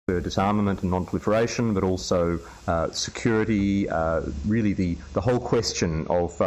disarmament and non-proliferation, but also security, really the whole question of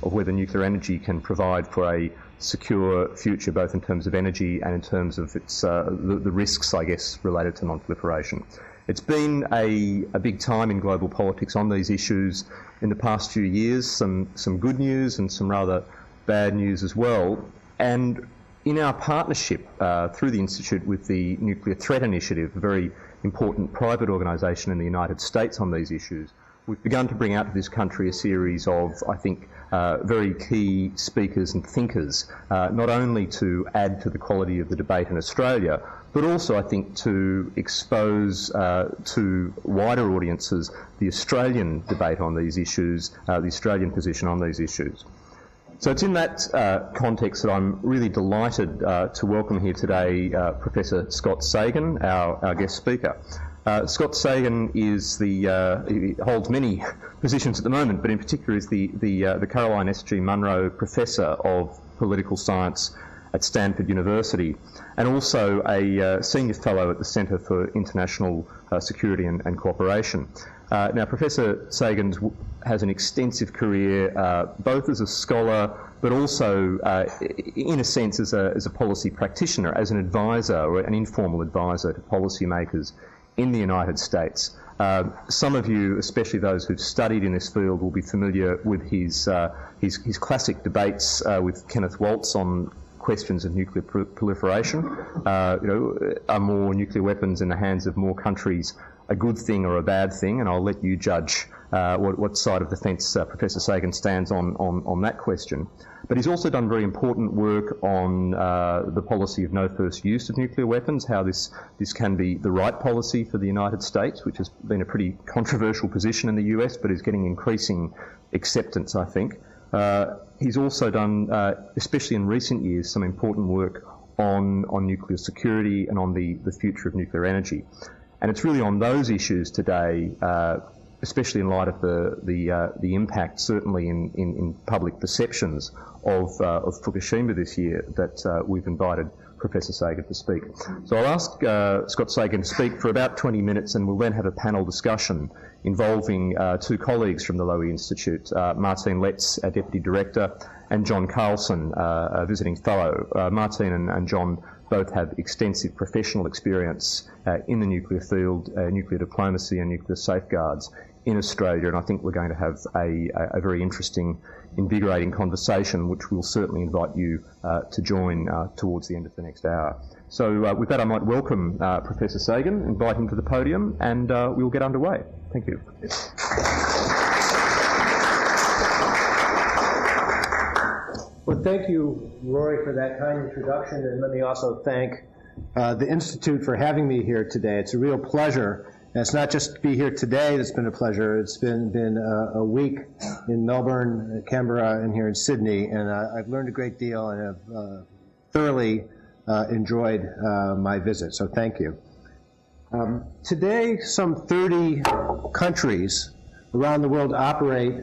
whether nuclear energy can provide for a secure future, both in terms of energy and in terms of its the risks, I guess, related to non-proliferation. It's been a big time in global politics on these issues in the past few years, some good news and some rather bad news as well. And in our partnership through the Institute with the Nuclear Threat Initiative, a very important private organisation in the United States on these issues, we've begun to bring out to this country a series of, I think, very key speakers and thinkers, not only to add to the quality of the debate in Australia, but also, I think, to expose to wider audiences the Australian debate on these issues, the Australian position on these issues. So it's in that context that I'm really delighted to welcome here today Professor Scott Sagan, our guest speaker. Scott Sagan is he holds many positions at the moment, but in particular is the Caroline S.G. Munro Professor of Political Science at Stanford University, and also a Senior Fellow at the Centre for International Security and Cooperation. Now, Professor Sagan has an extensive career, both as a scholar, but also, in a sense, as a policy practitioner, as an advisor or an informal advisor to policymakers in the United States. Some of you, especially those who've studied in this field, will be familiar with his classic debates with Kenneth Waltz on questions of nuclear proliferation. Are more nuclear weapons in the hands of more countries a good thing or a bad thing? And I'll let you judge what side of the fence Professor Sagan stands on that question. But he's also done very important work on the policy of no first use of nuclear weapons, how this can be the right policy for the United States, which has been a pretty controversial position in the US, but is getting increasing acceptance, I think. He's also done, especially in recent years, some important work on nuclear security and on the future of nuclear energy. And it's really on those issues today, especially in light of the impact, certainly in public perceptions of Fukushima this year, that we've invited Professor Sagan to speak. So I'll ask Scott Sagan to speak for about 20 minutes, and we'll then have a panel discussion involving two colleagues from the Lowy Institute, Martine Letts, our Deputy Director, and John Carlson, a visiting fellow. Martine and John both have extensive professional experience in the nuclear field, nuclear diplomacy and nuclear safeguards in Australia, and I think we're going to have a very interesting, invigorating conversation, which we'll certainly invite you to join towards the end of the next hour. So with that, I might welcome Professor Sagan, invite him to the podium, and we'll get underway. Thank you. Well, thank you, Rory, for that kind introduction, and let me also thank the Institute for having me here today. It's a real pleasure. And it's not just to be here today that's been a pleasure. It's been a week in Melbourne, Canberra, and here in Sydney, and I've learned a great deal and have thoroughly enjoyed my visit, so thank you. Today, some 30 countries around the world operate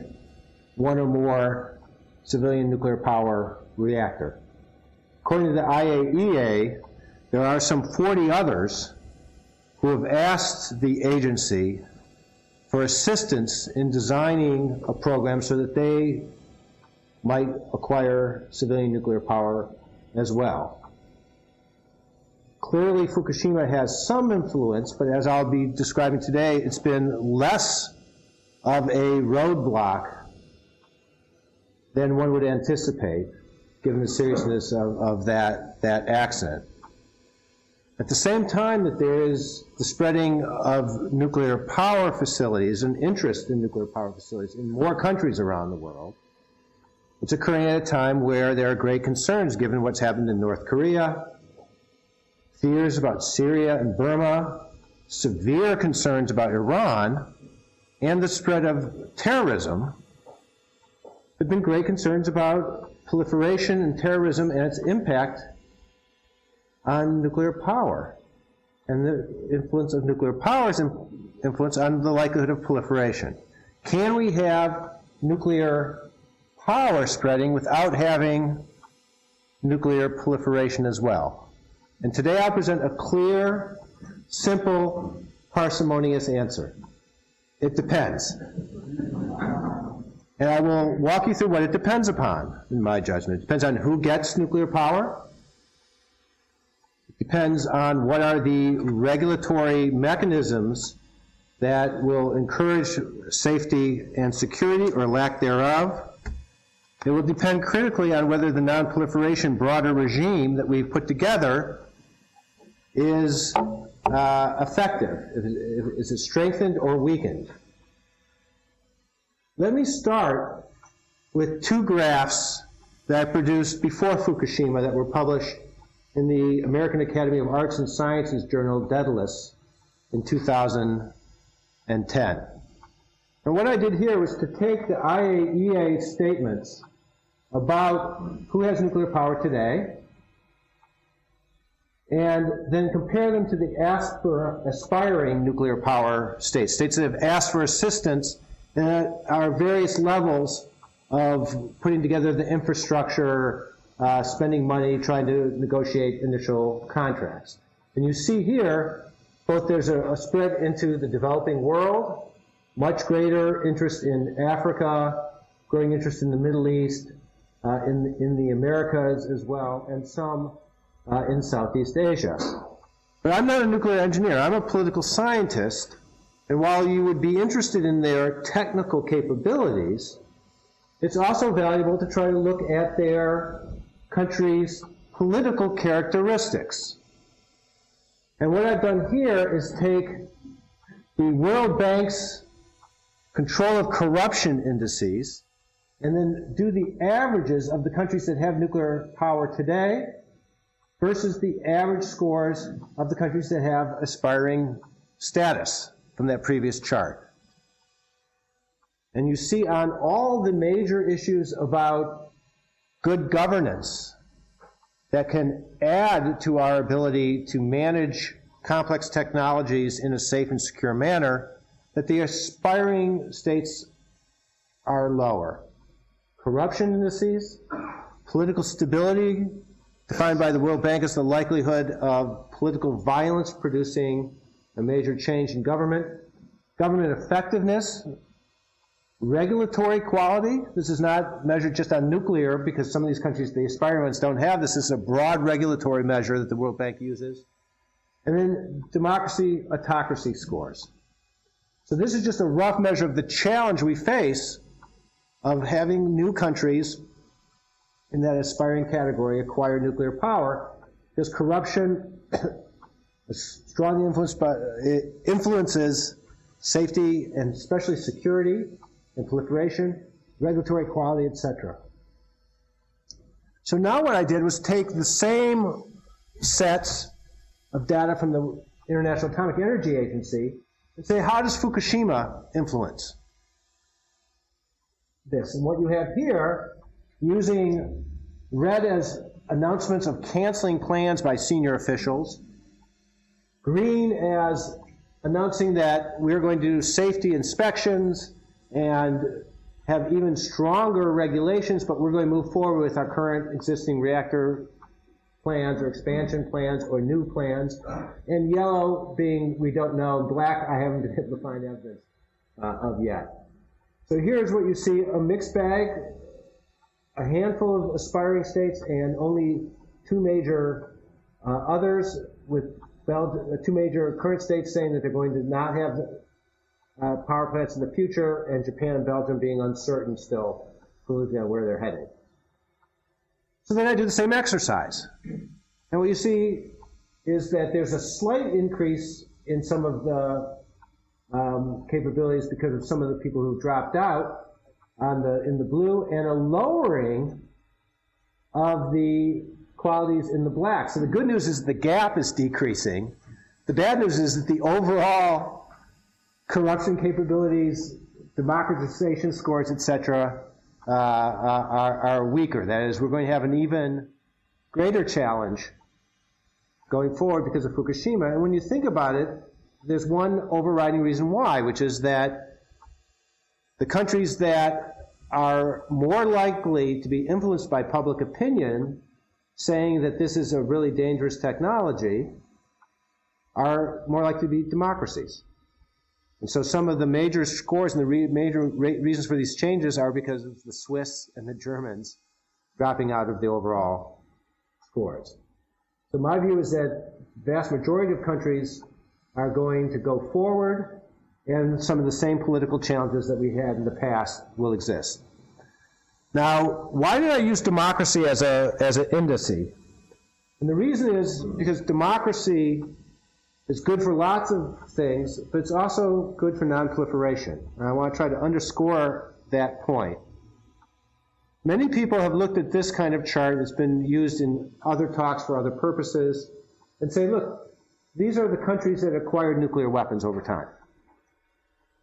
one or more civilian nuclear power reactor. According to the IAEA, there are some 40 others who have asked the agency for assistance in designing a program so that they might acquire civilian nuclear power as well. Clearly, Fukushima has some influence, but as I'll be describing today, it's been less of a roadblock than one would anticipate, given the seriousness of that accident. At the same time that there is the spreading of nuclear power facilities and interest in nuclear power facilities in more countries around the world, it's occurring at a time where there are great concerns given what's happened in North Korea, fears about Syria and Burma, severe concerns about Iran, and the spread of terrorism. There have been great concerns about proliferation and terrorism and its impact on nuclear power and the influence of nuclear power's influence on the likelihood of proliferation. Can we have nuclear power spreading without having nuclear proliferation as well? And today I'll present a clear simple, parsimonious answer. It depends. And I will walk you through what it depends upon, in my judgment. It depends on who gets nuclear power. It depends on what are the regulatory mechanisms that will encourage safety and security or lack thereof. It will depend critically on whether the non-proliferation broader regime that we've put together is effective. Is it strengthened or weakened? Let me start with two graphs that I produced before Fukushima that were published in the American Academy of Arts and Sciences journal, Daedalus, in 2010. And what I did here was to take the IAEA statements about who has nuclear power today, and then compare them to the aspiring nuclear power states, states that have asked for assistance at our various levels of putting together the infrastructure, spending money, trying to negotiate initial contracts. And you see here, both there's a spread into the developing world, much greater interest in Africa, growing interest in the Middle East, in the Americas as well, and some in Southeast Asia. But I'm not a nuclear engineer. I'm a political scientist. And while you would be interested in their technical capabilities, it's also valuable to try to look at their country's political characteristics. And what I've done here is take the World Bank's control of corruption indices and then do the averages of the countries that have nuclear power today versus the average scores of the countries that have aspiring status from that previous chart. And you see on all the major issues about good governance that can add to our ability to manage complex technologies in a safe and secure manner, that the aspiring states are lower. Corruption indices, political stability, defined by the World Bank as the likelihood of political violence producing a major change in government effectiveness, regulatory quality. This is not measured just on nuclear because some of these countries, the aspiring ones, don't have this. This is a broad regulatory measure that the World Bank uses. And then democracy, autocracy scores. So this is just a rough measure of the challenge we face of having new countries in that aspiring category acquire nuclear power, because corruption is strongly influences safety and especially security and proliferation, regulatory quality, etc. So now what I did was take the same sets of data from the International Atomic Energy Agency and say, how does Fukushima influence this? And what you have here, using red as announcements of canceling plans by senior officials, green as announcing that we're going to do safety inspections and have even stronger regulations, but we're going to move forward with our current existing reactor plans or expansion plans or new plans, and yellow being we don't know, black I haven't been able to find evidence of yet. So here's what you see, a mixed bag, a handful of aspiring states and only two major others, with two major current states saying that they're going to not have power plants in the future, and Japan and Belgium being uncertain still politically on where they're headed. So then I do the same exercise. And what you see is that there's a slight increase in some of the capabilities because of some of the people who dropped out in the blue, and a lowering of the qualities in the black. So the good news is the gap is decreasing. The bad news is that the overall corruption capabilities, democratization scores, etc., are weaker. That is, we're going to have an even greater challenge going forward because of Fukushima. And when you think about it, there's one overriding reason why, which is that the countries that are more likely to be influenced by public opinion saying that this is a really dangerous technology are more likely to be democracies. And so some of the major scores and the major reasons for these changes are because of the Swiss and the Germans dropping out of the overall scores. So my view is that the vast majority of countries are going to go forward, and some of the same political challenges that we had in the past will exist. Now, why did I use democracy as an indice? And the reason is because democracy is good for lots of things, but it's also good for non-proliferation. And I want to try to underscore that point. Many people have looked at this kind of chart that's been used in other talks for other purposes and say, look, these are the countries that acquired nuclear weapons over time.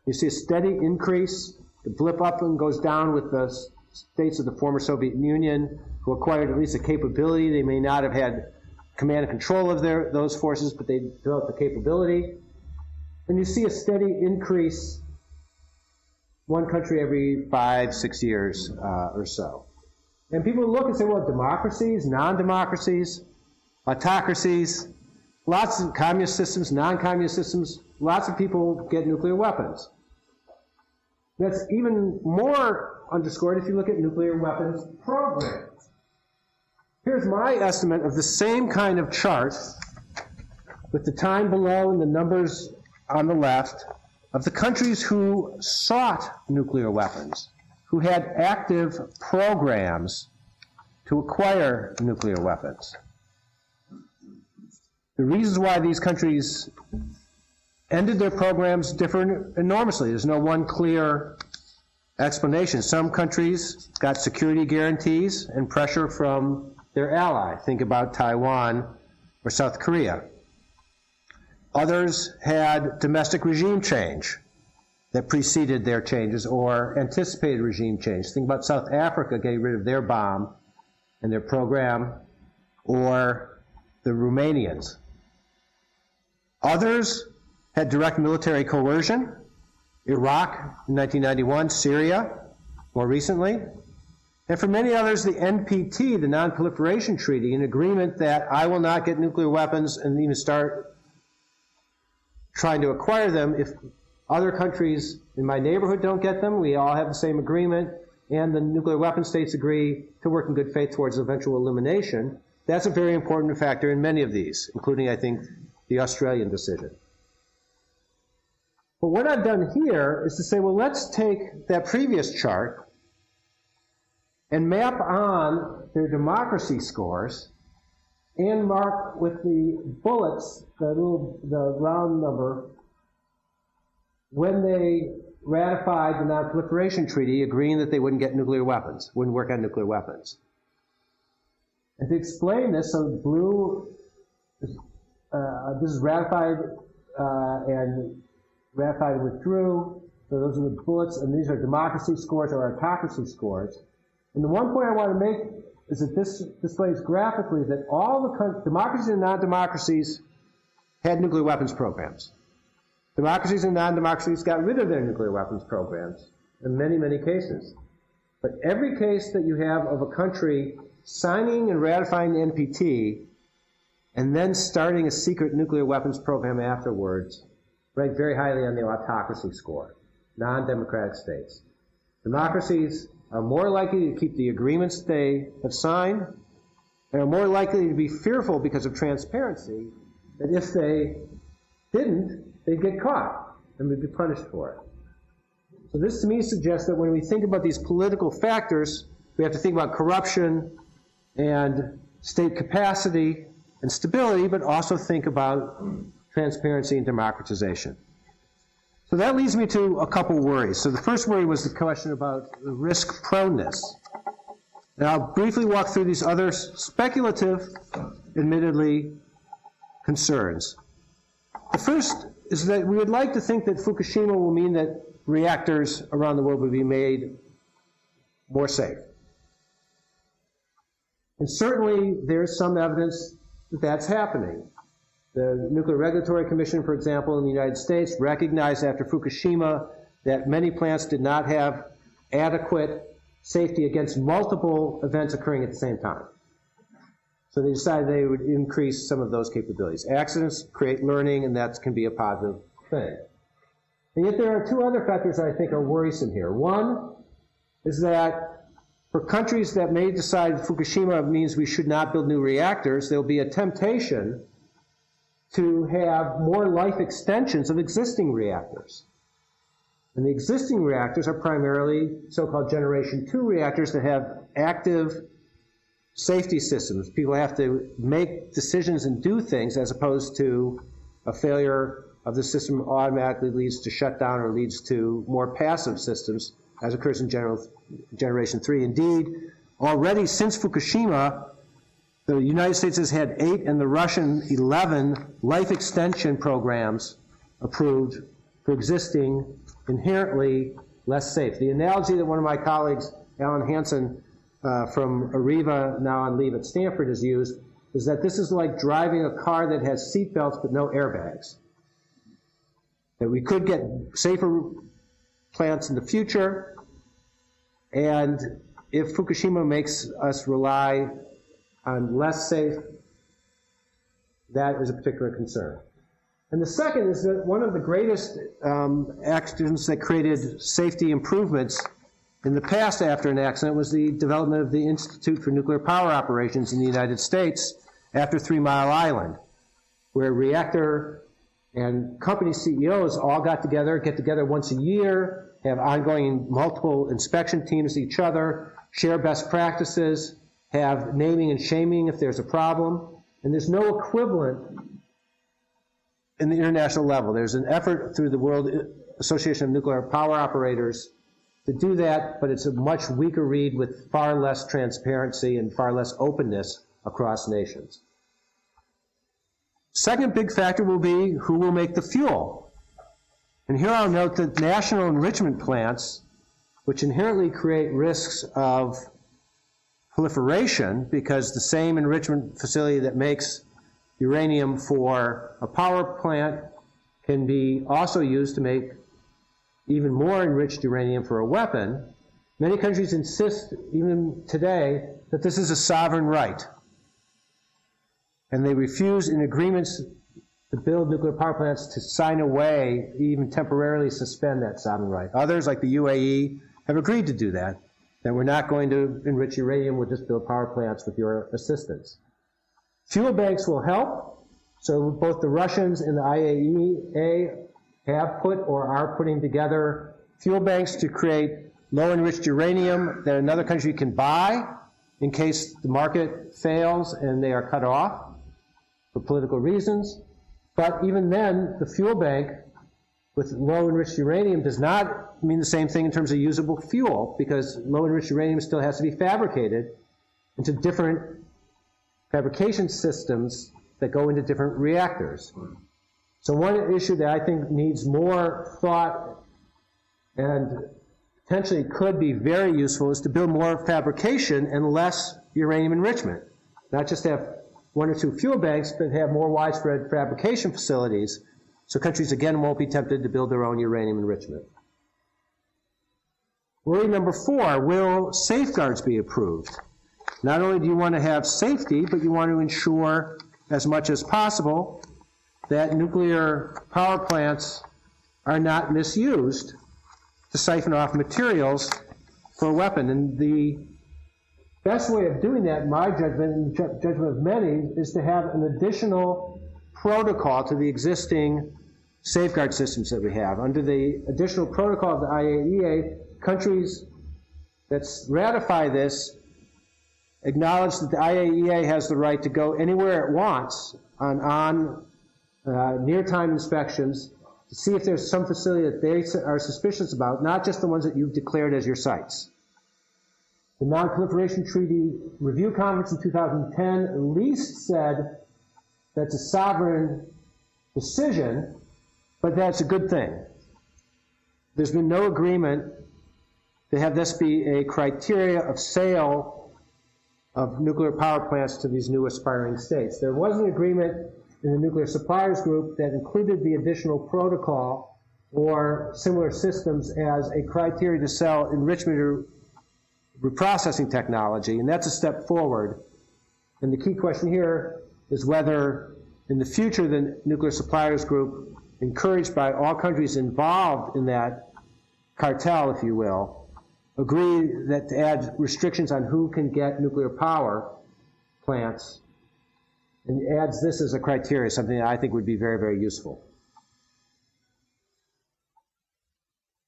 You see a steady increase. The blip up and goes down with the states of the former Soviet Union who acquired at least a capability. They may not have had command and control of those forces, but they developed the capability. And you see a steady increase, one country every 5-6 years or so. And people look and say, well, democracies, non-democracies, autocracies, lots of communist systems, non-communist systems, lots of people get nuclear weapons. That's even more underscored if you look at nuclear weapons programs. Here's my estimate of the same kind of chart with the time below and the numbers on the left of the countries who sought nuclear weapons, who had active programs to acquire nuclear weapons. The reasons why these countries ended their programs differ enormously. There's no one clear explanation. Some countries got security guarantees and pressure from their ally. Think about Taiwan or South Korea. Others had domestic regime change that preceded their changes or anticipated regime change. Think about South Africa getting rid of their bomb and their program, or the Romanians. Others had direct military coercion. Iraq in 1991, Syria more recently. And for many others, the NPT, the Non-Proliferation Treaty, an agreement that I will not get nuclear weapons and even start trying to acquire them if other countries in my neighborhood don't get them. We all have the same agreement, and the nuclear weapon states agree to work in good faith towards eventual elimination. That's a very important factor in many of these, including, I think, the Australian decision. But what I've done here is to say, well, let's take that previous chart and map on their democracy scores and mark with the bullets, the round number, when they ratified the Non-Proliferation Treaty, agreeing that they wouldn't get nuclear weapons, wouldn't work on nuclear weapons. And to explain this, so blue, this is ratified and ratified and withdrew. So those are the bullets, and these are democracy scores or autocracy scores. And the one point I want to make is that this displays graphically that all the democracies and non-democracies had nuclear weapons programs. Democracies and non-democracies got rid of their nuclear weapons programs in many, many cases. But every case that you have of a country signing and ratifying the NPT and then starting a secret nuclear weapons program afterwards ranked very highly on the autocracy score, non-democratic states. Democracies are more likely to keep the agreements they have signed and are more likely to be fearful because of transparency that if they didn't, they'd get caught and would be punished for it. So this to me suggests that when we think about these political factors, we have to think about corruption and state capacity and stability, but also think about transparency and democratization. So that leads me to a couple worries. So the first worry was the question about the risk proneness. And I'll briefly walk through these other speculative, admittedly, concerns. The first is that we would like to think that Fukushima will mean that reactors around the world will be made more safe. And certainly there's some evidence that that's happening. The Nuclear Regulatory Commission, for example, in the United States recognized after Fukushima that many plants did not have adequate safety against multiple events occurring at the same time. So they decided they would increase some of those capabilities. Accidents create learning, and that can be a positive thing. And yet there are two other factors that I think are worrisome here. One is that for countries that may decide Fukushima means we should not build new reactors, there will be a temptation to have more life extensions of existing reactors. And the existing reactors are primarily so-called Generation 2 reactors that have active safety systems. People have to make decisions and do things as opposed to a failure of the system automatically leads to shutdown or leads to more passive systems, as occurs in Generation 3. Indeed, already since Fukushima, the United States has had 8 and the Russian 11 life extension programs approved for existing inherently less safe. The analogy that one of my colleagues, Alan Hansen, from Areva, now on leave at Stanford, has used is that this is like driving a car that has seat belts but no airbags. That we could get safer plants in the future, and if Fukushima makes us rely on less safe, that is a particular concern. And the second is that one of the greatest accidents that created safety improvements in the past after an accident was the development of the Institute for Nuclear Power Operations in the United States after 3 Mile Island, where reactor and company CEOs all get together once a year, have ongoing multiple inspection teams to each other, share best practices, have naming and shaming if there's a problem, and there's no equivalent in the international level. There's an effort through the World Association of Nuclear Power Operators to do that, but it's a much weaker read with far less transparency and far less openness across nations. Second big factor will be who will make the fuel. And here I'll note that national enrichment plants, which inherently create risks of proliferation, because the same enrichment facility that makes uranium for a power plant can be also used to make even more enriched uranium for a weapon. Many countries insist, even today, that this is a sovereign right. And they refuse in agreements to build nuclear power plants to sign away, even temporarily suspend that sovereign right. Others, like the UAE, have agreed to do that. That we're not going to enrich uranium, we'll just build power plants with your assistance. Fuel banks will help. So both the Russians and the IAEA have put or are putting together fuel banks to create low-enriched uranium that another country can buy in case the market fails and they are cut off for political reasons. But even then, the fuel bank with low-enriched uranium does not mean the same thing in terms of usable fuel, because low-enriched uranium still has to be fabricated into different fabrication systems that go into different reactors. So one issue that I think needs more thought and potentially could be very useful is to build more fabrication and less uranium enrichment. Not just have 1 or 2 fuel banks, but have more widespread fabrication facilities, so countries again won't be tempted to build their own uranium enrichment. Worry number 4, will safeguards be approved? Not only do you want to have safety, but you want to ensure as much as possible that nuclear power plants are not misused to siphon off materials for a weapon. And the best way of doing that, in my judgment, and the judgment of many, is to have an additional protocol to the existing safeguard systems that we have. Under the additional protocol of the IAEA, countries that ratify this acknowledge that the IAEA has the right to go anywhere it wants on near-time inspections to see if there's some facility that they are suspicious about, not just the ones that you've declared as your sites. The Non-Proliferation Treaty Review Conference in 2010 at least said that's a sovereign decision, but that's a good thing. There's been no agreement to have this be a criteria of sale of nuclear power plants to these new aspiring states. There was an agreement in the Nuclear Suppliers Group that included the additional protocol or similar systems as a criteria to sell enrichment or reprocessing technology, and that's a step forward. And the key question here is whether in the future the nuclear suppliers group, encouraged by all countries involved in that cartel, if you will, agree that to add restrictions on who can get nuclear power plants, and adds this as a criteria, something that I think would be very, very useful.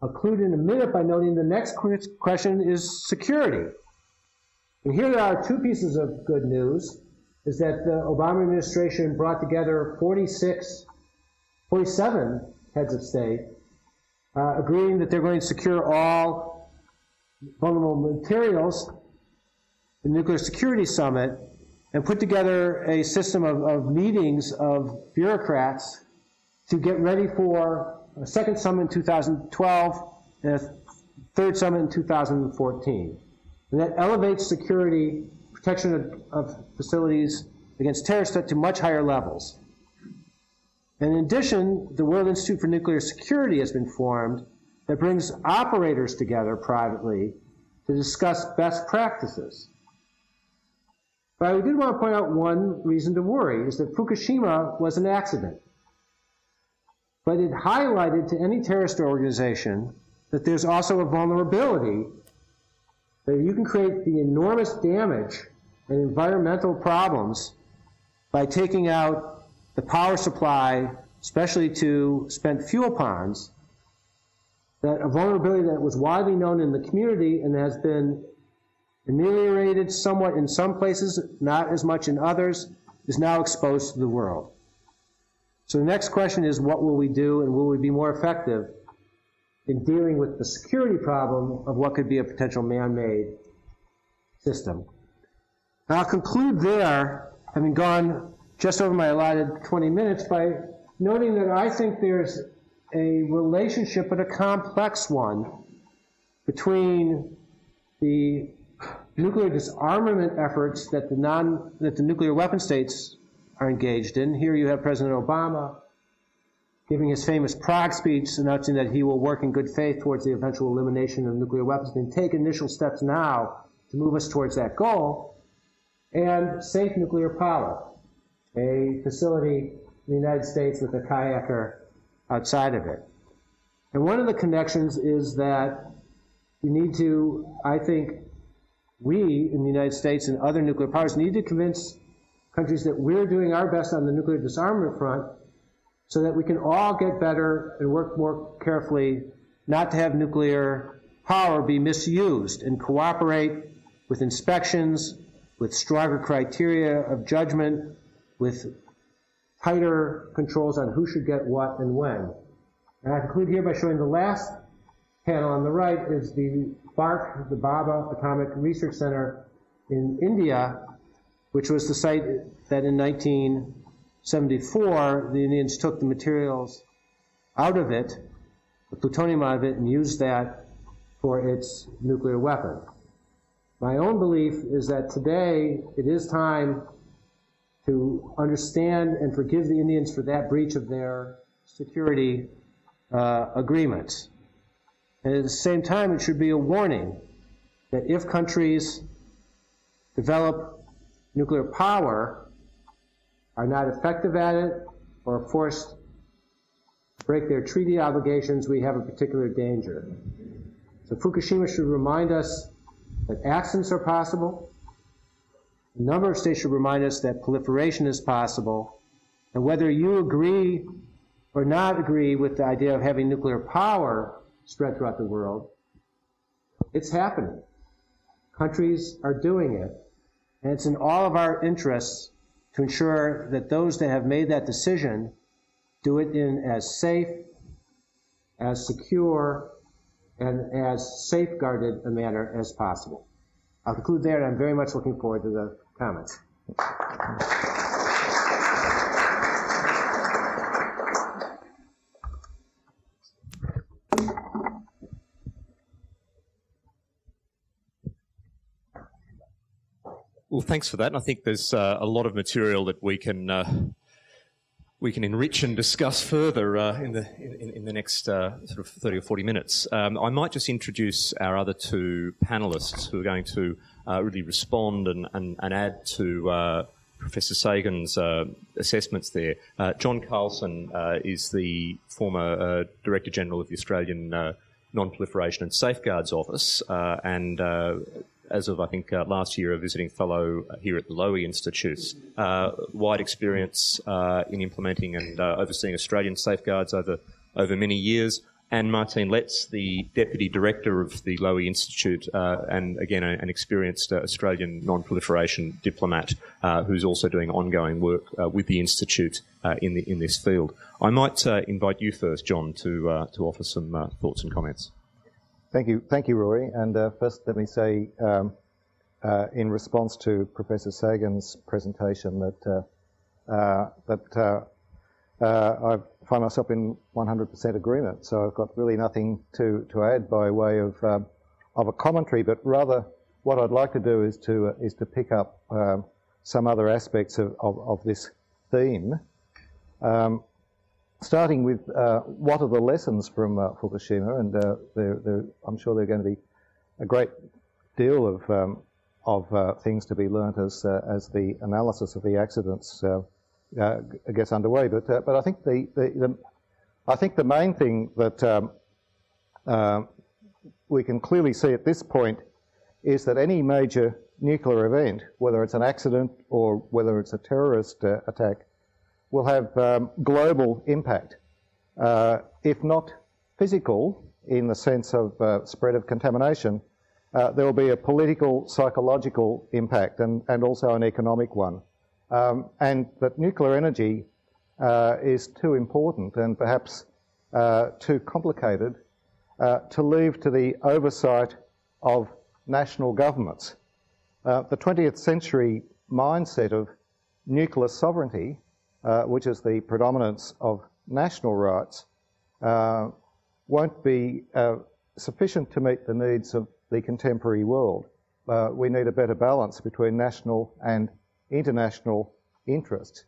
I'll conclude in a minute by noting the next question is security. And here there are two pieces of good news, is that the Obama administration brought together 47 heads of state, agreeing that they're going to secure all vulnerable materials in the Nuclear Security Summit, and put together a system of meetings of bureaucrats to get ready for a second summit in 2012 and a third summit in 2014. And that elevates security, protection of facilities against terrorist threat to much higher levels. And in addition, the World Institute for Nuclear Security has been formed that brings operators together privately to discuss best practices. But I did want to point out one reason to worry, is that Fukushima was an accident. But it highlighted to any terrorist organization that there's also a vulnerability that you can create the enormous damage and environmental problems by taking out the power supply, especially to spent fuel ponds, that a vulnerability that was widely known in the community and has been ameliorated somewhat in some places, not as much in others, is now exposed to the world. So the next question is, what will we do, and will we be more effective in dealing with the security problem of what could be a potential man-made system? And I'll conclude there, having gone just over my allotted 20 minutes, by noting that I think there's a relationship, but a complex one, between the nuclear disarmament efforts that the nuclear weapon states are engaged in. Here you have President Obama giving his famous Prague speech announcing that he will work in good faith towards the eventual elimination of nuclear weapons and take initial steps now to move us towards that goal, and safe nuclear power, a facility in the United States with a kayaker outside of it. And one of the connections is that you need to, I think, we in the United States and other nuclear powers need to convince countries that we're doing our best on the nuclear disarmament front so that we can all get better and work more carefully not to have nuclear power be misused, and cooperate with inspections, with stronger criteria of judgment, with tighter controls on who should get what and when. And I conclude here by showing the last panel on the right is the BARC, the Baba Atomic Research Center in India, which was the site that in 1974 the Indians took the materials out of it, the plutonium out of it, and used that for its nuclear weapon. My own belief is that today it is time to understand and forgive the Indians for that breach of their security agreements. And at the same time, it should be a warning that if countries develop nuclear power, are not effective at it, or are forced to break their treaty obligations, we have a particular danger. So Fukushima should remind us that accidents are possible. A number of states should remind us that proliferation is possible. And whether you agree or not agree with the idea of having nuclear power spread throughout the world, it's happening. Countries are doing it. And it's in all of our interests to ensure that those that have made that decision do it in as safe, as secure, and as safeguarded a manner as possible. I'll conclude there, and I'm very much looking forward to the comments. Well, thanks for that. And I think there's a lot of material that we can enrich and discuss further in the next sort of 30 or 40 minutes. I might just introduce our other two panelists who are going to really respond and add to Professor Sagan's assessments there. John Carlson is the former Director General of the Australian Non-Proliferation and Safeguards Office, and as of, I think, last year, a visiting fellow here at the Lowy Institute. Wide experience in implementing and overseeing Australian safeguards over many years. And Martine Letts, the Deputy Director of the Lowy Institute, and again an experienced Australian non-proliferation diplomat who's also doing ongoing work with the Institute in this field. I might invite you first, John, to offer some thoughts and comments. Thank you, Rory. And first, let me say, in response to Professor Sagan's presentation, that I find myself in 100% agreement. So I've got really nothing to add by way of a commentary, but rather what I'd like to do is to pick up some other aspects of this theme. Starting with what are the lessons from Fukushima, and I'm sure there are going to be a great deal of things to be learnt as the analysis of the accidents gets underway. But I think the main thing that we can clearly see at this point is that any major nuclear event, whether it's an accident or whether it's a terrorist attack, will have global impact, if not physical in the sense of spread of contamination. There will be a political, psychological impact and also an economic one. And that nuclear energy is too important and perhaps too complicated to leave to the oversight of national governments. The 20th century mindset of nuclear sovereignty, which is the predominance of national rights, won't be sufficient to meet the needs of the contemporary world. We need a better balance between national and international interests.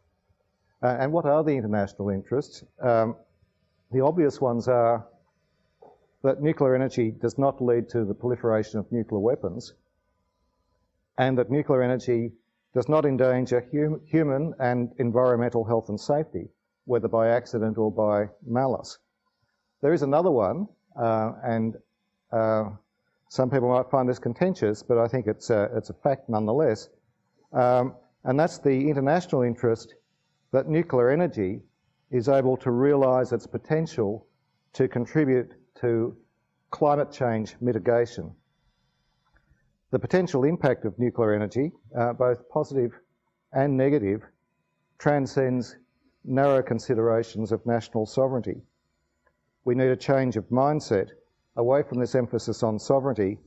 And what are the international interests? The obvious ones are that nuclear energy does not lead to the proliferation of nuclear weapons, and that nuclear energy does not endanger human and environmental health and safety, whether by accident or by malice. There is another one, and some people might find this contentious, but I think it's a fact nonetheless, and that's the international interest that nuclear energy is able to realise its potential to contribute to climate change mitigation. The potential impact of nuclear energy, both positive and negative, transcends narrow considerations of national sovereignty. We need a change of mindset away from this emphasis on sovereignty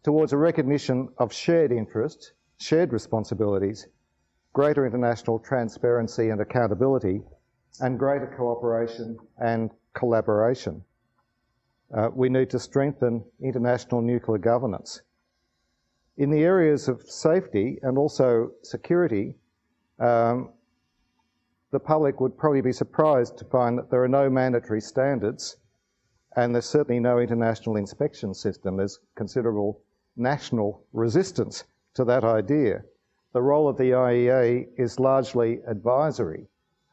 towards a recognition of shared interests, shared responsibilities, greater international transparency and accountability, and greater cooperation and collaboration. We need to strengthen international nuclear governance. In the areas of safety and also security, the public would probably be surprised to find that there are no mandatory standards, and there's certainly no international inspection system. There's considerable national resistance to that idea. The role of the IEA is largely advisory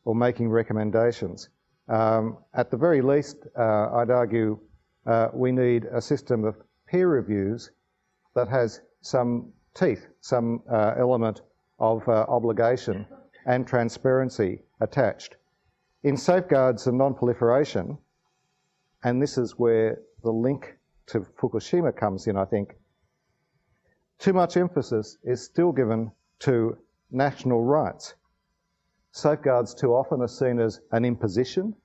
or making recommendations. At the very least, I'd argue we need a system of peer reviews that has some teeth, some element of obligation and transparency attached. In safeguards and non-proliferation, and this is where the link to Fukushima comes in, I think, too much emphasis is still given to national rights. Safeguards too often are seen as an imposition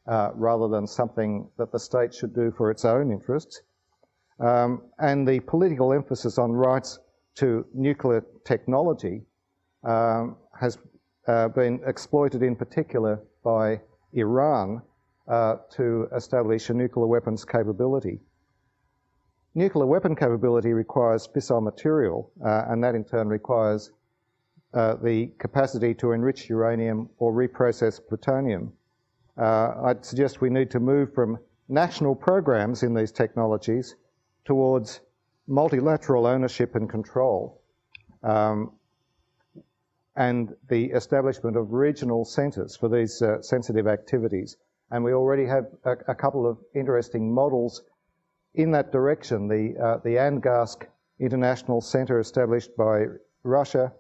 rather than something that the state should do for its own interests. And the political emphasis on rights to nuclear technology has been exploited in particular by Iran to establish a nuclear weapons capability. Nuclear weapon capability requires fissile material, and that in turn requires the capacity to enrich uranium or reprocess plutonium. I'd suggest we need to move from national programs in these technologies towards multilateral ownership and control, and the establishment of regional centres for these sensitive activities. And we already have a couple of interesting models in that direction. The ANGASC International Centre established by Russia,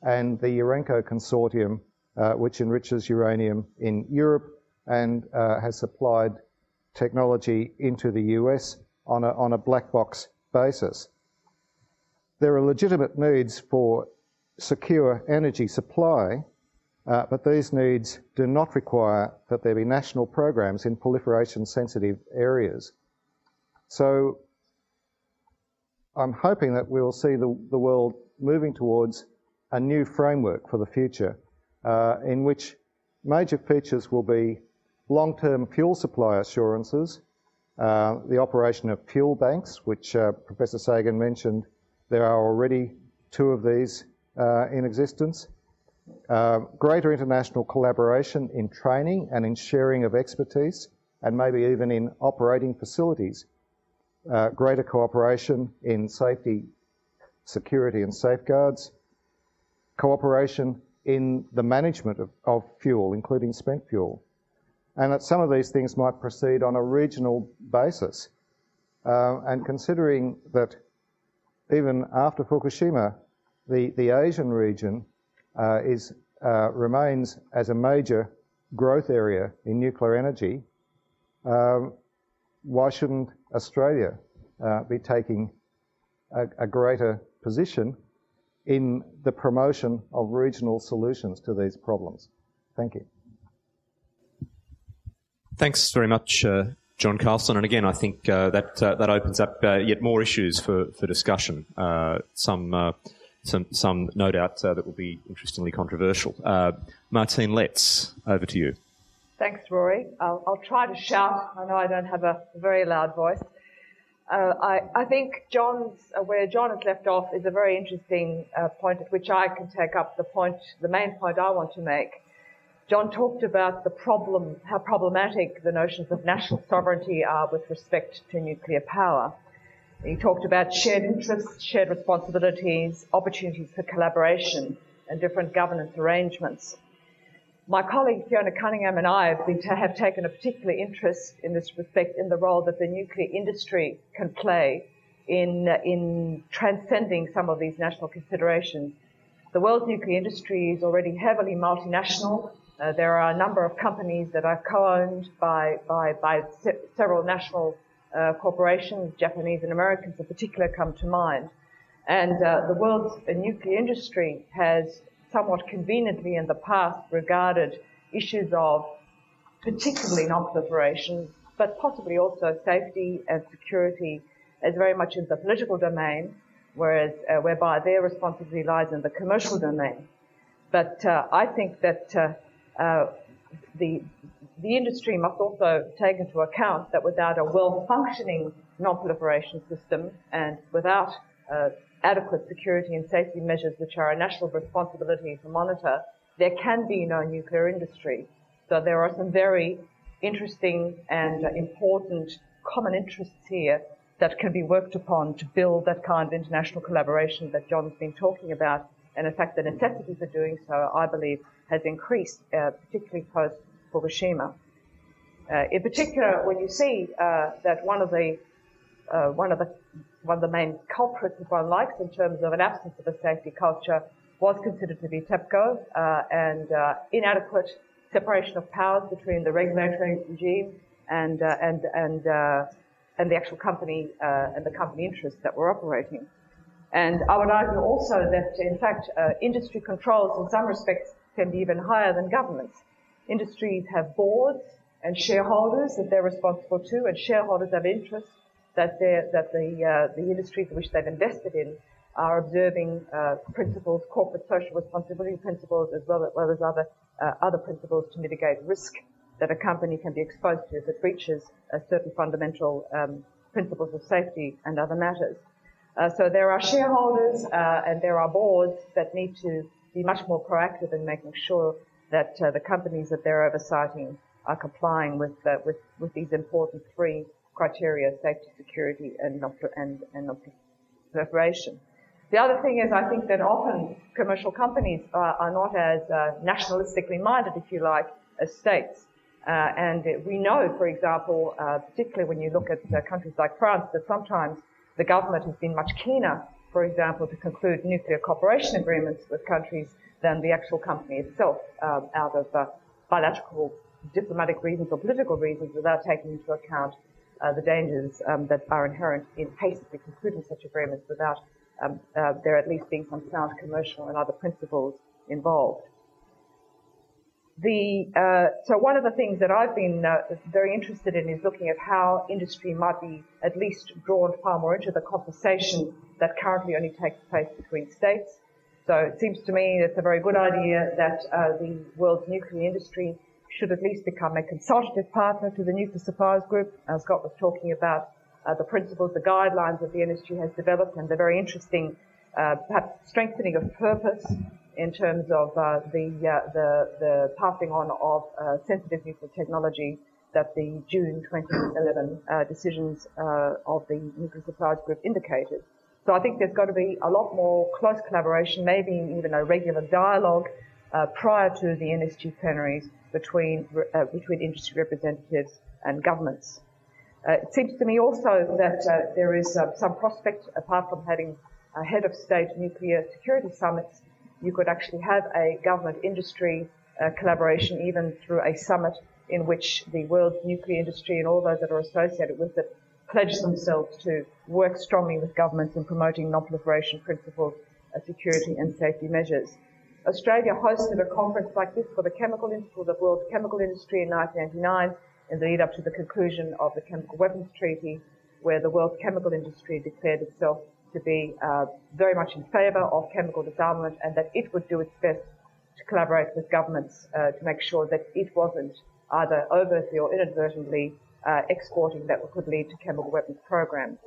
and the Urenco Consortium, which enriches uranium in Europe and has supplied technology into the US on a black box basis. There are legitimate needs for secure energy supply, but these needs do not require that there be national programs in proliferation-sensitive areas. So I'm hoping that we'll see the world moving towards a new framework for the future, in which major features will be long-term fuel supply assurances, the operation of fuel banks, which Professor Sagan mentioned. There are already 2 of these in existence. Greater international collaboration in training and in sharing of expertise, and maybe even in operating facilities. Greater cooperation in safety, security and safeguards. Cooperation in the management of fuel, including spent fuel. And that some of these things might proceed on a regional basis. And considering that even after Fukushima, the Asian region remains as a major growth area in nuclear energy, why shouldn't Australia be taking a greater position in the promotion of regional solutions to these problems? Thank you. Thanks very much, John Carlson. And again, I think that opens up yet more issues for discussion. Some no doubt that will be interestingly controversial. Martine Letts, over to you. Thanks, Rory. I'll try to shout. I know I don't have a very loud voice. I think where John has left off is a very interesting point at which I can take up the main point I want to make. John talked about how problematic the notions of national sovereignty are with respect to nuclear power. He talked about shared interests, shared responsibilities, opportunities for collaboration, and different governance arrangements. My colleague Fiona Cunningham and I have taken a particular interest in this respect in the role that the nuclear industry can play in transcending some of these national considerations. The world's nuclear industry is already heavily multinational. There are a number of companies that are co-owned by several national corporations. Japanese and Americans in particular come to mind. And the world's nuclear industry has somewhat conveniently in the past regarded issues of particularly non-proliferation, but possibly also safety and security as very much in the political domain, whereby their responsibility lies in the commercial domain. But I think that the industry must also take into account that without a well-functioning non-proliferation system and without adequate security and safety measures which are a national responsibility to monitor, there can be no nuclear industry. So there are some very interesting and important common interests here that can be worked upon to build that kind of international collaboration that John's been talking about. And in fact, the necessity for doing so, I believe, has increased, particularly post-Fukushima. In particular, when you see that one of the main culprits, if one likes, in terms of an absence of a safety culture, was considered to be TEPCO and inadequate separation of powers between the regulatory regime and the actual company and the company interests that were operating. And I would argue also that, in fact, industry controls in some respects can be even higher than governments. Industries have boards and shareholders that they're responsible to, and shareholders have interests that the industries which they've invested in are observing principles, corporate social responsibility principles, as well as other principles to mitigate risk that a company can be exposed to if it breaches certain fundamental principles of safety and other matters. So there are shareholders and there are boards that need to be much more proactive in making sure that the companies that they're oversighting are complying with these important three criteria: safety, security, and non-proliferation. The other thing is, I think that often commercial companies are not as nationalistically minded, if you like, as states. And we know, for example, particularly when you look at countries like France, that sometimes the government has been much keener, for example, to conclude nuclear cooperation agreements with countries than the actual company itself, out of bilateral diplomatic reasons or political reasons, without taking into account the dangers that are inherent in hastily concluding such agreements without there at least being some sound commercial and other principles involved. So one of the things that I've been very interested in is looking at how industry might be at least drawn far more into the conversation that currently only takes place between states. So it seems to me it's a very good idea that the world's nuclear industry should at least become a consultative partner to the Nuclear Suppliers Group. Scott was talking about the principles, the guidelines that the industry has developed, and the very interesting, perhaps strengthening of purpose in terms of the passing on of sensitive nuclear technology that the June 2011 decisions of the Nuclear Suppliers Group indicated. So I think there's got to be a lot more close collaboration, maybe even a regular dialogue prior to the NSG plenaries between industry representatives and governments. It seems to me also that there is some prospect, apart from having a head of state nuclear security summits, you could actually have a government-industry collaboration even through a summit in which the world's nuclear industry and all those that are associated with it pledge themselves to work strongly with governments in promoting non-proliferation principles, security and safety measures. Australia hosted a conference like this for the world's chemical industry in 1999 in the lead up to the conclusion of the Chemical Weapons Treaty, where the world's chemical industry declared itself to be very much in favour of chemical disarmament, and that it would do its best to collaborate with governments to make sure that it wasn't either overtly or inadvertently exporting that could lead to chemical weapons programs.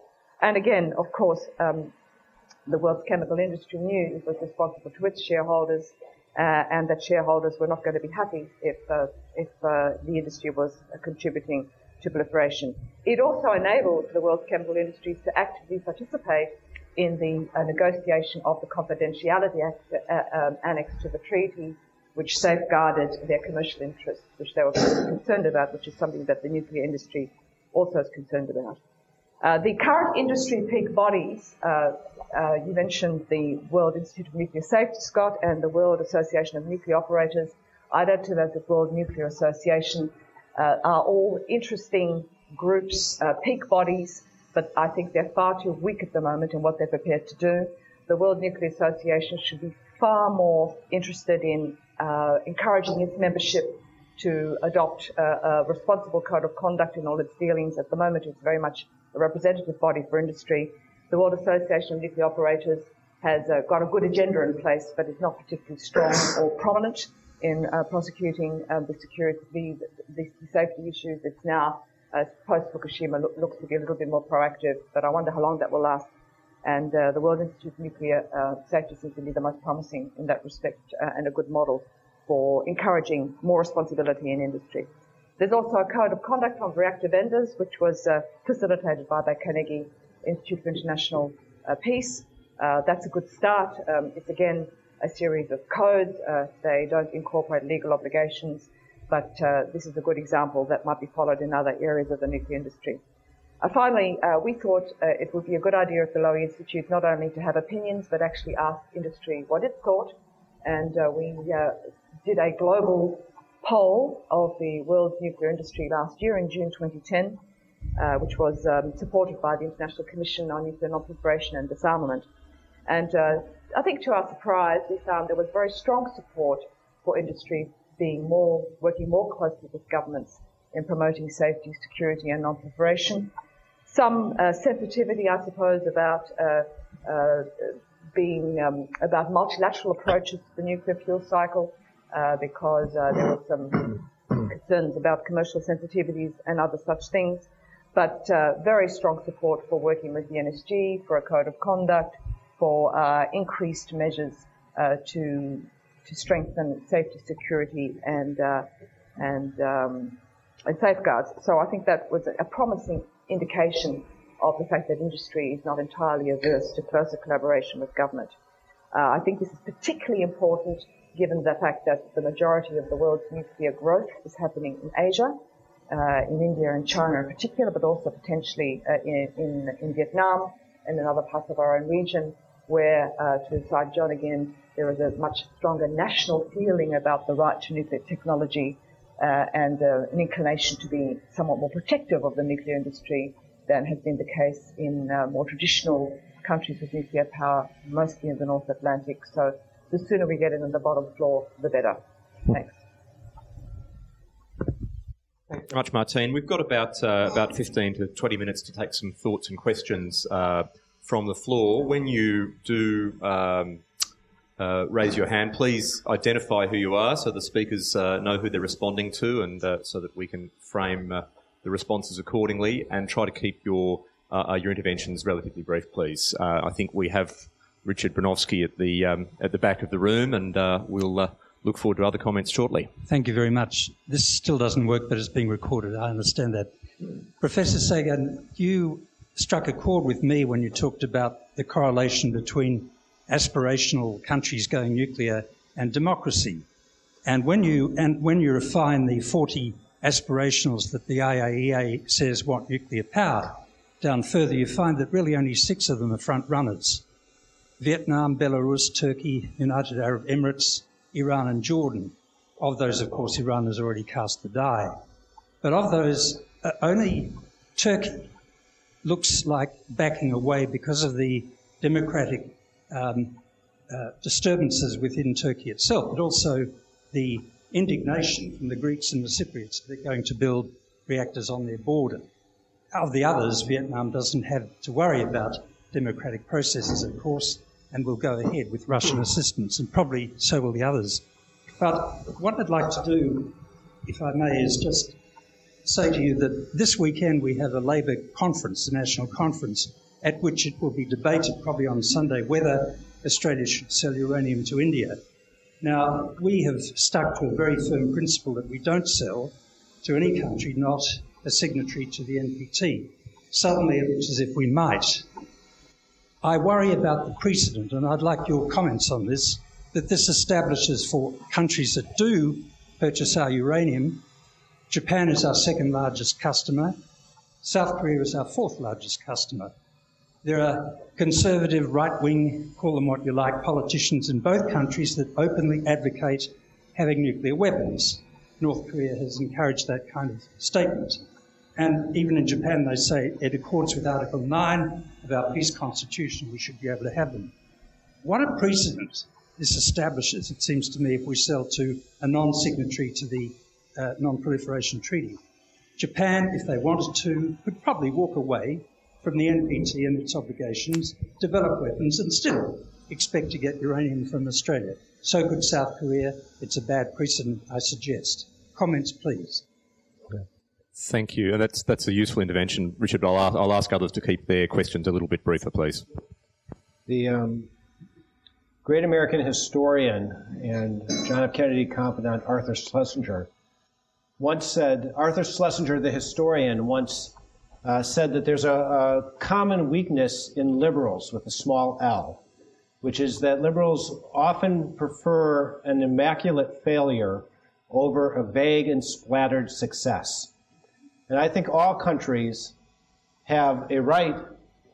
And again, of course, the world's chemical industry knew it was responsible to its shareholders, and that shareholders were not going to be happy if the industry was contributing to proliferation. It also enabled the world's chemical industries to actively participate in the negotiation of the Confidentiality Act annex to the treaty, which safeguarded their commercial interests, which they were concerned about, which is something that the nuclear industry also is concerned about. The current industry peak bodies, you mentioned the World Institute of Nuclear Safety, Scott, and the World Association of Nuclear Operators. I'd add to that the World Nuclear Association are all interesting groups, peak bodies, but I think they're far too weak at the moment in what they're prepared to do. The World Nuclear Association should be far more interested in encouraging its membership to adopt a responsible code of conduct in all its dealings. At the moment, it's very much a representative body for industry. The World Association of Nuclear Operators has got a good agenda in place, but is not particularly strong or prominent in prosecuting the security, the safety issues. It's now, post-Fukushima, looks to be a little bit more proactive, but I wonder how long that will last. And the World Institute of Nuclear Safety seems to be the most promising in that respect, and a good model for encouraging more responsibility in industry. There's also a code of conduct on reactor vendors, which was facilitated by the Carnegie Institute for International Peace. That's a good start. It's again a series of codes. They don't incorporate legal obligations, but this is a good example that might be followed in other areas of the nuclear industry. Finally, we thought it would be a good idea at the Lowy Institute not only to have opinions, but actually ask industry what it thought. And we did a global poll of the world's nuclear industry last year in June 2010, which was supported by the International Commission on Nuclear Non-Proliferation and Disarmament. And I think to our surprise, we found there was very strong support for industry working more closely with governments in promoting safety, security and non-proliferation. Some sensitivity, I suppose, about about multilateral approaches to the nuclear fuel cycle, because there were some concerns about commercial sensitivities and other such things, but very strong support for working with the NSG, for a code of conduct, for increased measures to strengthen safety, security, and safeguards. So I think that was a promising indication of the fact that industry is not entirely averse to closer collaboration with government. I think this is particularly important given the fact that the majority of the world's nuclear growth is happening in Asia, in India and China in particular, but also potentially in Vietnam and in other parts of our own region, where, to cite John again, there is a much stronger national feeling about the right to nuclear technology and an inclination to be somewhat more protective of the nuclear industry than has been the case in more traditional countries with nuclear power, mostly in the North Atlantic. So the sooner we get it on the bottom floor, the better. Thanks. Thanks very much, Martine. We've got about 15 to 20 minutes to take some thoughts and questions from the floor. When you do raise your hand, please identify who you are so the speakers know who they're responding to, and so that we can frame the responses accordingly, and try to keep your interventions relatively brief, please. I think we have Richard Bronovsky at the back of the room, and we'll look forward to other comments shortly. Thank you very much. This still doesn't work, but it's being recorded. I understand that. Professor Sagan, you struck a chord with me when you talked about the correlation between aspirational countries going nuclear and democracy. And when you refine the 40 aspirationals that the IAEA says want nuclear power down further, you find that really only 6 of them are front runners: Vietnam, Belarus, Turkey, United Arab Emirates, Iran and Jordan. Of those, of course, Iran has already cast the die. But of those, only Turkey looks like backing away because of the democratic disturbances within Turkey itself, but also the indignation from the Greeks and the Cypriots that they're going to build reactors on their border. Of the others, Vietnam doesn't have to worry about democratic processes, of course, and will go ahead with Russian assistance, and probably so will the others. But what I'd like to do, if I may, is just say to you that this weekend we have a Labour conference, a national conference, at which it will be debated probably on Sunday whether Australia should sell uranium to India. Now, we have stuck to a very firm principle that we don't sell to any country not a signatory to the NPT. Suddenly it looks as if we might. I worry about the precedent, and I'd like your comments on this, that this establishes for countries that do purchase our uranium. Japan is our second largest customer. South Korea is our 4th largest customer. There are conservative, right-wing, call them what you like, politicians in both countries that openly advocate having nuclear weapons. North Korea has encouraged that kind of statement. And even in Japan, they say it accords with Article 9 of our peace constitution, we should be able to have them. What a precedent this establishes, it seems to me, if we sell to a non-signatory to the non-proliferation treaty. Japan, if they wanted to, could probably walk away from the NPT and its obligations, develop weapons, and still expect to get uranium from Australia. So could South Korea. It's a bad precedent, I suggest. Comments, please. Thank you. And that's a useful intervention, Richard. But I'll ask others to keep their questions a little bit briefer, please. The great American historian and John F. Kennedy confidant Arthur Schlesinger once said, Arthur Schlesinger, the historian, once said that there's a common weakness in liberals with a small l, which is that liberals often prefer an immaculate failure over a vague and splattered success. And I think all countries have a right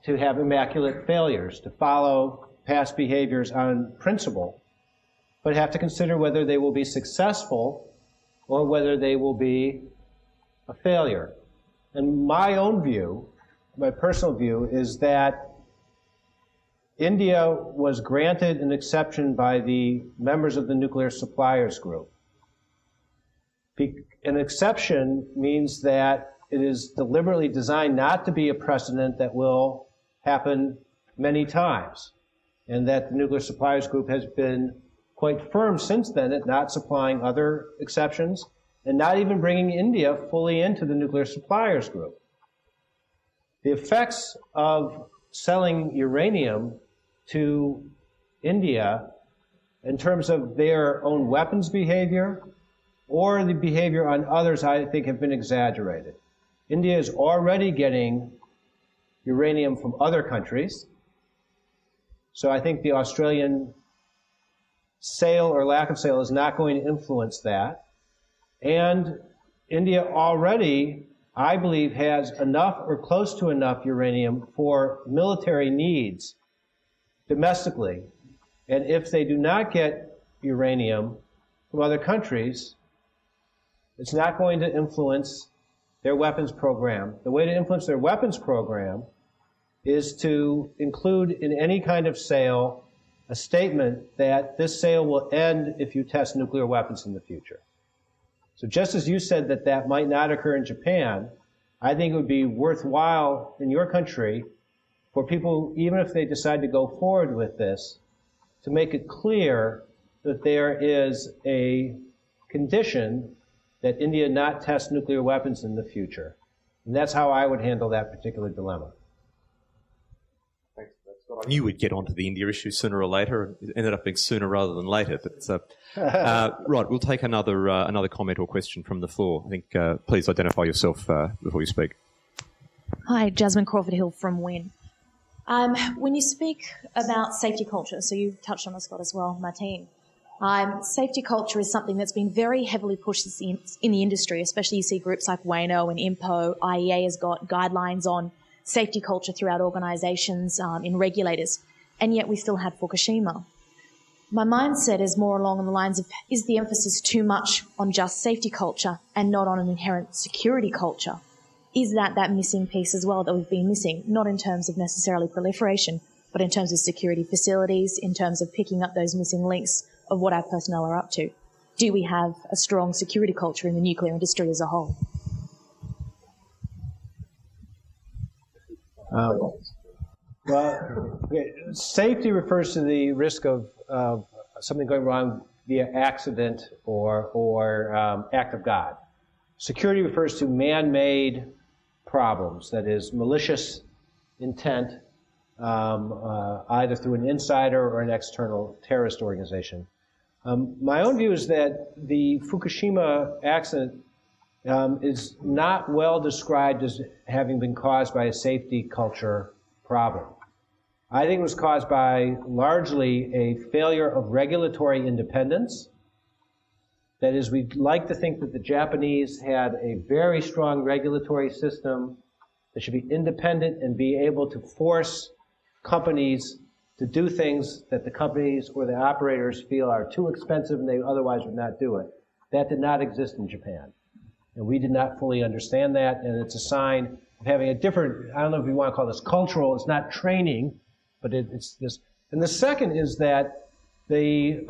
to have immaculate failures, to follow past behaviors on principle, but have to consider whether they will be successful or whether they will be a failure. And my own view, my personal view, is that India was granted an exception by the members of the Nuclear Suppliers Group. An exception means that it is deliberately designed not to be a precedent that will happen many times, and that the Nuclear Suppliers Group has been quite firm since then at not supplying other exceptions and not even bringing India fully into the Nuclear Suppliers Group. The effects of selling uranium to India in terms of their own weapons behavior or the behavior on others, I think, have been exaggerated. India is already getting uranium from other countries. So I think the Australian sale or lack of sale is not going to influence that. And India already, I believe, has enough or close to enough uranium for military needs domestically. And if they do not get uranium from other countries, it's not going to influence their weapons program. The way to influence their weapons program is to include in any kind of sale a statement that this sale will end if you test nuclear weapons in the future. So just as you said that that might not occur in Japan, I think it would be worthwhile in your country for people, even if they decide to go forward with this, to make it clear that there is a condition that India not test nuclear weapons in the future. And that's how I would handle that particular dilemma. I knew we'd get onto the India issue sooner or later. It ended up being sooner rather than later. But right, we'll take another comment or question from the floor. I think please identify yourself before you speak. Hi, Jasmine Crawford-Hill from WIN. When you speak about safety culture, so you touched on this, Scott, as well, Martine. Safety culture is something that's been very heavily pushed in the industry, especially you see groups like WANO and IMPO. IEA has got guidelines on safety culture throughout organisations in regulators, and yet we still had Fukushima. My mindset is more along the lines of, is the emphasis too much on just safety culture and not on an inherent security culture? Is that missing piece as well that we've been missing, not in terms of necessarily proliferation, but in terms of security facilities, in terms of picking up those missing links of what our personnel are up to? Do we have a strong security culture in the nuclear industry as a whole? Safety refers to the risk of something going wrong via accident or act of God. Security refers to man-made problems, that is, malicious intent, either through an insider or an external terrorist organization. My own view is that the Fukushima accident is not well described as having been caused by a safety culture problem. I think it was caused by largely a failure of regulatory independence. That is, we'd like to think that the Japanese had a very strong regulatory system that should be independent and be able to force companies to do things that the companies or the operators feel are too expensive and they otherwise would not do it. That did not exist in Japan. And we did not fully understand that, and it's a sign of having a different, I don't know if you want to call this cultural, it's not training, but it's this. And the second is that the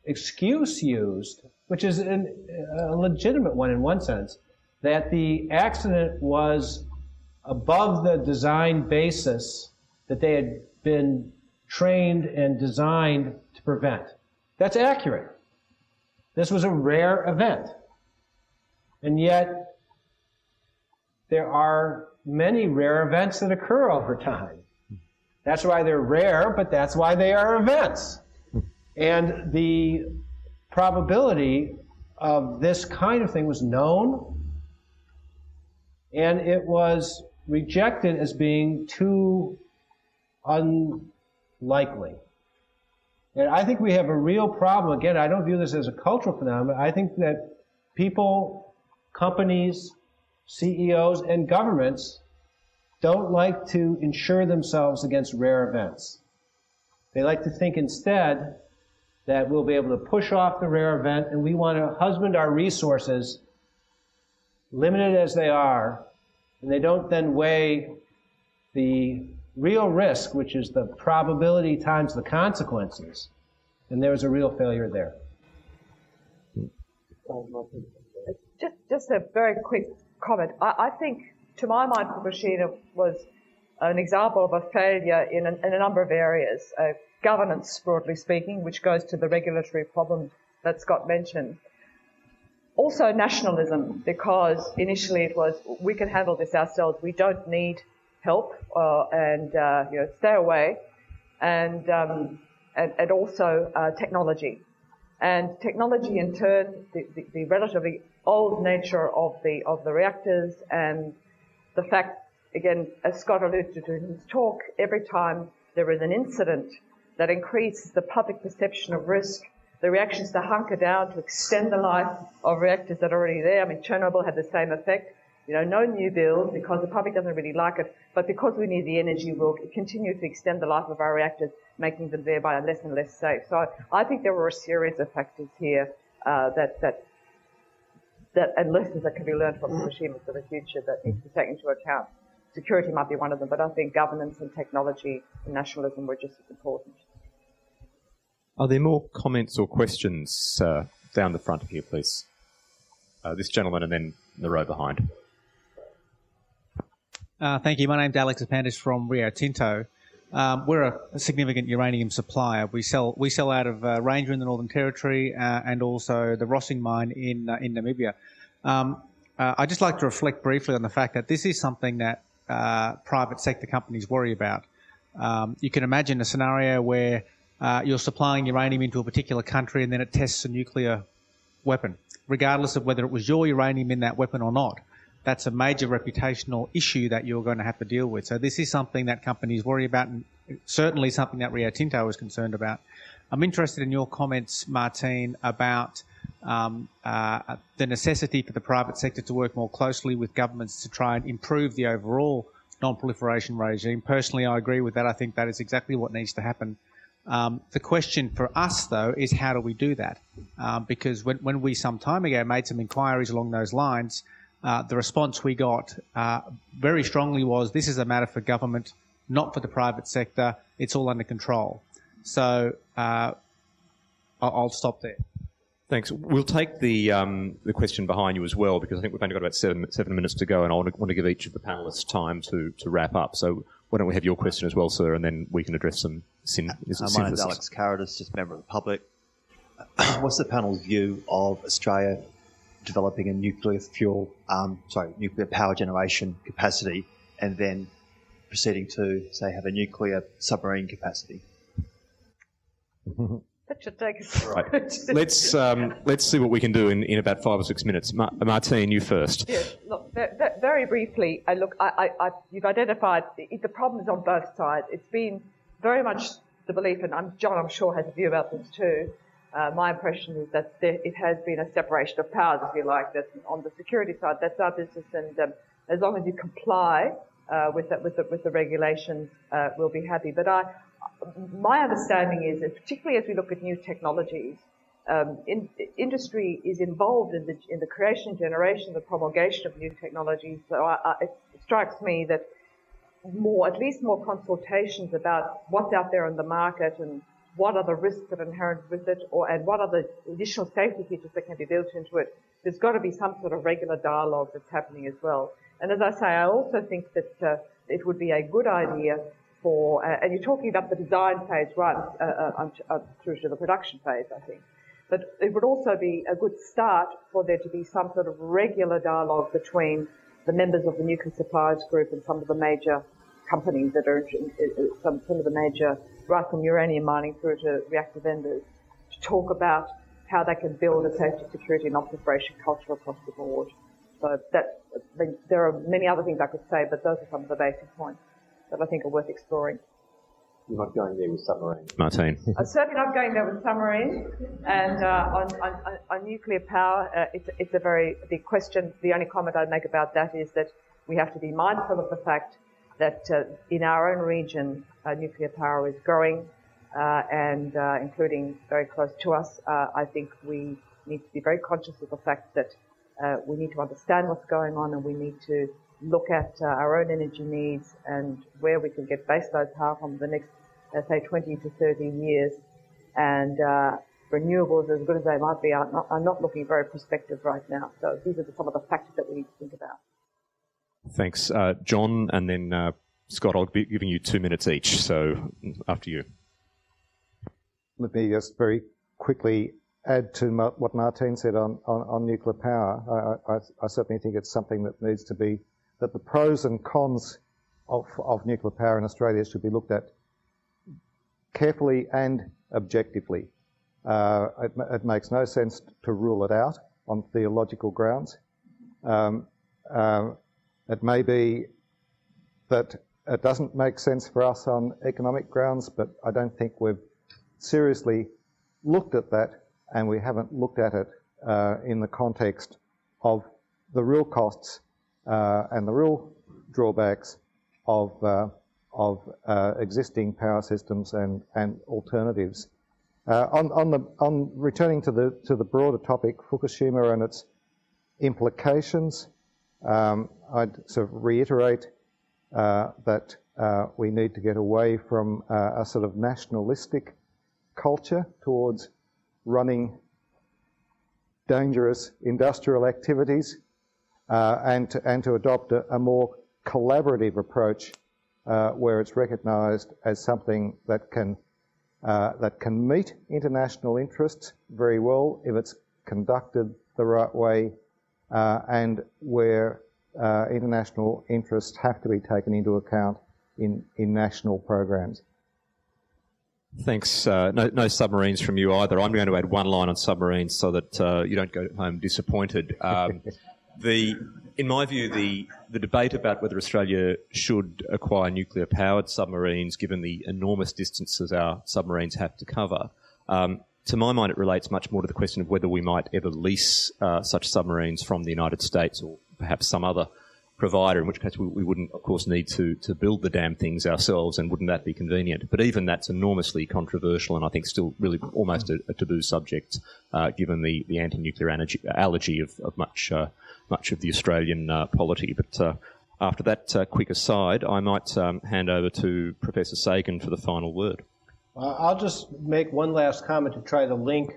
excuse used, which is a legitimate one in one sense, that the accident was above the design basis that they had been trained and designed to prevent. That's accurate. This was a rare event. And yet, there are many rare events that occur over time. That's why they're rare, but that's why they are events. And the probability of this kind of thing was known, and it was rejected as being too unlikely. And I think we have a real problem. Again, I don't view this as a cultural phenomenon. I think that people, companies, CEOs, and governments don't like to insure themselves against rare events. They like to think instead that we'll be able to push off the rare event, and we want to husband our resources, limited as they are, and they don't then weigh the real risk, which is the probability times the consequences, and there's a real failure there. Just a very quick comment. I think, to my mind, Fukushima was an example of a failure in a number of areas. Governance, broadly speaking, which goes to the regulatory problem that Scott mentioned. Also nationalism, because initially it was, we can handle this ourselves, we don't need help, and stay away, and also technology. And technology, in turn, the relatively old nature of the reactors, and the fact again, as Scott alluded to in his talk, every time there is an incident that increases the public perception of risk, the reactions to hunker down, to extend the life of reactors that are already there. I mean, Chernobyl had the same effect. No new build because the public doesn't really like it, but because we need the energy, we'll continue to extend the life of our reactors, making them thereby less and less safe. So I think there were a series of factors here that and lessons that can be learned from Fukushima for the future that need to be taken into account. Security might be one of them, but I think governance and technology and nationalism were just as important. Are there more comments or questions down the front here, please? This gentleman and then the row behind. Thank you. My name's Alex Apantis from Rio Tinto. We're a significant uranium supplier. We sell out of Ranger in the Northern Territory and also the Rossing mine in Namibia. I'd just like to reflect briefly on the fact that this is something that private sector companies worry about. You can imagine a scenario where you're supplying uranium into a particular country and then it tests a nuclear weapon, regardless of whether it was your uranium in that weapon or not. That's a major reputational issue that you're going to have to deal with. So this is something that companies worry about, and certainly something that Rio Tinto is concerned about. I'm interested in your comments, Martine, about the necessity for the private sector to work more closely with governments to try and improve the overall non-proliferation regime. Personally, I agree with that. I think that is exactly what needs to happen. The question for us, though, is how do we do that? Because when we some time ago made some inquiries along those lines, the response we got very strongly was, this is a matter for government, not for the private sector. It's all under control. So I'll stop there. Thanks. We'll take the question behind you as well, because I think we've only got about seven minutes to go, and I want to give each of the panellists time to wrap up. So why don't we have your question as well, sir, and then we can address some synthesis. My name's Alex Carradis, just a member of the public. What's the panel's view of Australia developing a nuclear power generation capacity and then proceeding to, say, have a nuclear submarine capacity? That should take us. Right. Let's see what we can do in about 5 or 6 minutes. Martine, you first. Yes. Look, very briefly. You've identified the problems on both sides. It's been very much the belief, and John, I'm sure, has a view about this too. My impression is that it has been a separation of powers, if you like. That on the security side, that's our business, and as long as you comply with the regulations, we'll be happy. But my understanding is that particularly as we look at new technologies, industry is involved in the creation, generation, the promulgation of new technologies. So it strikes me that at least more consultations about what's out there in the market and what are the risks that are inherent with it, and what are the additional safety features that can be built into it. There's got to be some sort of regular dialogue that's happening as well. And as I say, I also think that it would be a good idea and you're talking about the design phase right through to the production phase, I think. But it would also be a good start for there to be some sort of regular dialogue between the members of the nuclear suppliers group and some of the major companies that are some of the major, right from uranium mining through to reactor vendors, to talk about how they can build a safety, security, and non-proliferation culture across the board. So there are many other things I could say, but those are some of the basic points that I think are worth exploring. You're not going there with submarines, Martine. I'm certainly not going there with submarines. And on nuclear power, it's a very big question. The only comment I'd make about that is that we have to be mindful of the fact that in our own region, nuclear power is growing, and including very close to us. I think we need to be very conscious of the fact that we need to understand what's going on, and we need to look at our own energy needs and where we can get baseload power from the next, say, 20 to 30 years. And renewables, as good as they might be, are not looking very prospective right now. So these are some of the factors that we need to think about. Thanks. John, and then Scott, I'll be giving you 2 minutes each. So after you. Let me just very quickly add to what Martine said on nuclear power. I certainly think it's something that needs to be, that the pros and cons of nuclear power in Australia should be looked at carefully and objectively. It makes no sense to rule it out on theological grounds. It may be that it doesn't make sense for us on economic grounds, but I don't think we've seriously looked at that, and we haven't looked at it in the context of the real costs and the real drawbacks of existing power systems and alternatives. On returning to the broader topic, Fukushima and its implications, I'd sort of reiterate that we need to get away from a sort of nationalistic culture towards running dangerous industrial activities, and to adopt a more collaborative approach where it's recognised as something that can meet international interests very well if it's conducted the right way, and where international interests have to be taken into account in national programs. Thanks. No submarines from you either. I'm going to add one line on submarines so that you don't go home disappointed. In my view, the debate about whether Australia should acquire nuclear-powered submarines, given the enormous distances our submarines have to cover, to my mind it relates much more to the question of whether we might ever lease such submarines from the United States or perhaps some other provider, in which case we wouldn't, of course, need to build the damn things ourselves, and wouldn't that be convenient? But even that's enormously controversial, and I think still really almost a taboo subject, given the anti-nuclear allergy of much of the Australian polity. But after that quick aside, I might hand over to Professor Sagan for the final word. I'll just make one last comment to try to link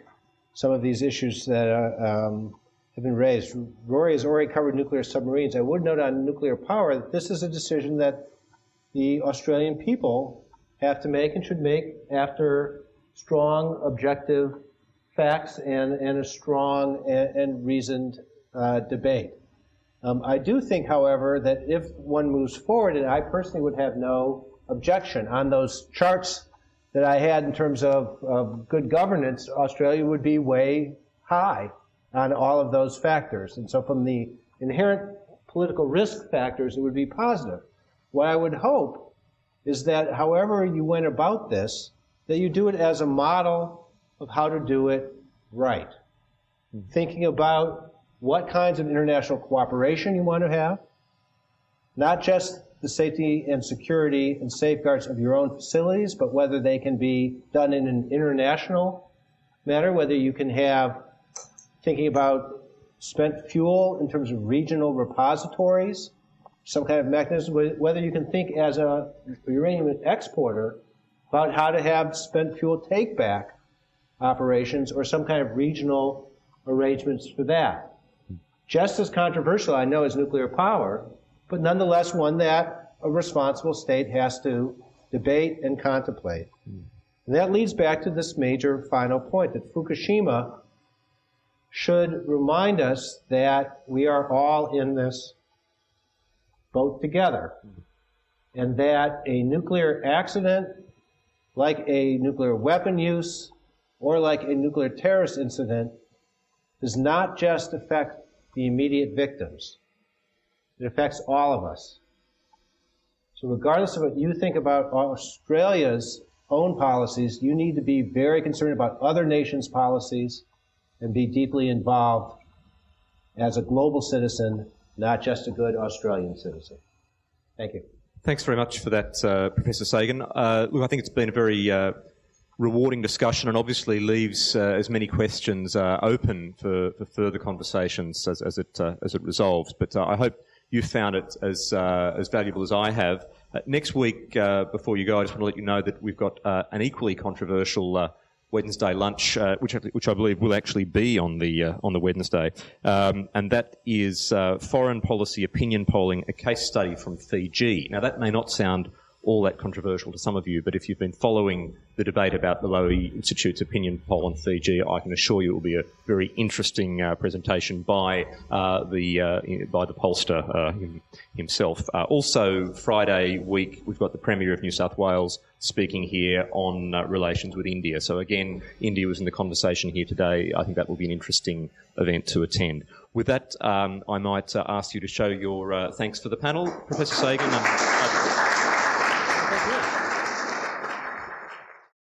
some of these issues that have been raised. Rory has already covered nuclear submarines. I would note on nuclear power that this is a decision that the Australian people have to make and should make after strong, objective facts and a strong and reasoned debate. I do think, however, that if one moves forward, and I personally would have no objection on those charts that I had in terms of good governance, Australia would be way high on all of those factors. And so from the inherent political risk factors, it would be positive. What I would hope is that however you went about this, that you do it as a model of how to do it right. Thinking about what kinds of international cooperation you want to have, not just the safety and security and safeguards of your own facilities, but whether they can be done in an international manner, whether you can have thinking about spent fuel in terms of regional repositories, some kind of mechanism, whether you can think as a uranium exporter about how to have spent fuel take-back operations or some kind of regional arrangements for that. Just as controversial, I know, as nuclear power, but nonetheless one that a responsible state has to debate and contemplate. And that leads back to this major final point, that Fukushima should remind us that we are all in this boat together, and that a nuclear accident, like a nuclear weapon use, or like a nuclear terrorist incident, does not just affect the immediate victims. It affects all of us. So regardless of what you think about Australia's own policies, you need to be very concerned about other nations' policies and be deeply involved as a global citizen, not just a good Australian citizen. Thank you. Thanks very much for that, Professor Sagan. Look, I think it's been a very rewarding discussion, and obviously leaves as many questions open for further conversations as it resolves. But I hope you found it as valuable as I have. Next week, before you go, I just want to let you know that we've got an equally controversial Wednesday lunch, which I believe will actually be on the Wednesday, and that is foreign policy opinion polling, a case study from Fiji. Now, that may not sound all that controversial to some of you, but if you've been following the debate about the Lowy Institute's opinion poll on Fiji, I can assure you it will be a very interesting presentation by the pollster himself. Also, Friday week, we've got the Premier of New South Wales speaking here on relations with India. So again, India was in the conversation here today. I think that will be an interesting event to attend. With that, I might ask you to show your thanks for the panel, Professor Sagan. And, thank you.